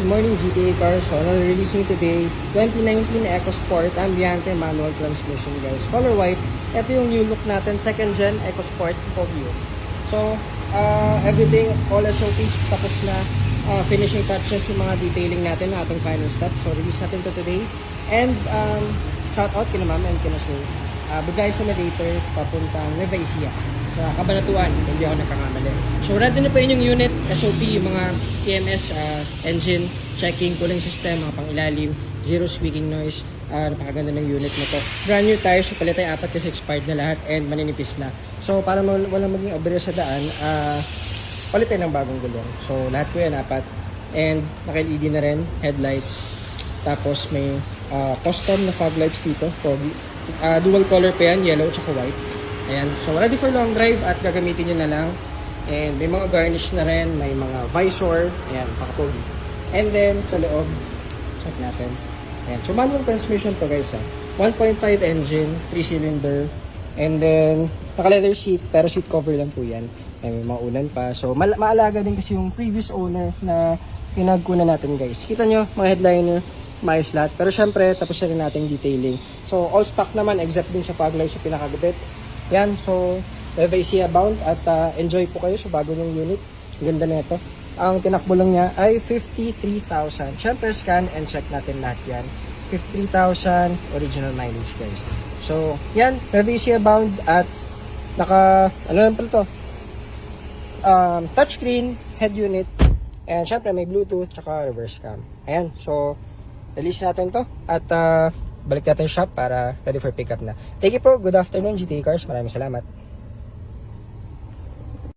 Good morning GTA cars. So, releasing today 2019 EcoSport Ambiente manual transmission guys. Color white. Ito yung new look natin, second gen EcoSport Povio. So, everything, all SOPs tapos na. Finishing touches yung mga detailing natin na ating final step. So, release natin to today. And shout out kina mama and kina sir. Bigay sa Mediator papuntang Nueva Ecija sa Cabanatuan, hindi ako nagkakamali. So ready na pa yun yung unit, SOP, yung mga TMS, engine, checking, cooling system, mga pangilalim, zero squeaking noise. Napakaganda ng unit na to. Brand new tires, so palit tayo 4 kasi expired na lahat and maninipis na. So para walang maging aberya sa daan, palit tayo ng bagong gulong. So lahat ko yan 4 and naka-LED na rin, headlights. Tapos may custom na fog lights dito, pogi. Dual color pa yan, yellow at white. Ayan, so ready for long drive at gagamitin nyo na lang. And may mga garnish na rin, may mga visor, ayan, pakapogi. And then sa loob, check natin. Ayan, so manual transmission to guys 1.5 engine, 3-cylinder. And then naka-leather seat, pero seat cover lang po yan. Ayan, may maunan pa. So maalaga din kasi yung previous owner na pinagkunan natin guys. Kita nyo, mga headliner, maayos lahat. Pero syempre, tapos na rin natin detailing. So, all stock naman, except din sa fog lights sa pinakagabit. Yan, so, Nueva Ecija bound at enjoy po kayo sa bago nyong unit. Ganda na ito. Ang tinakbo lang niya ay 53,000. Syempre, scan and check natin lahat yan. 53,000 original mileage, guys. So, yan, Nueva Ecija bound at ano lang pala to? Touchscreen, head unit, and syempre may Bluetooth, tsaka reverse cam. Ayan, so, release natin to at balik natin shop para ready for pickup na. Thank you po. Good afternoon GTA Cars. Maraming salamat.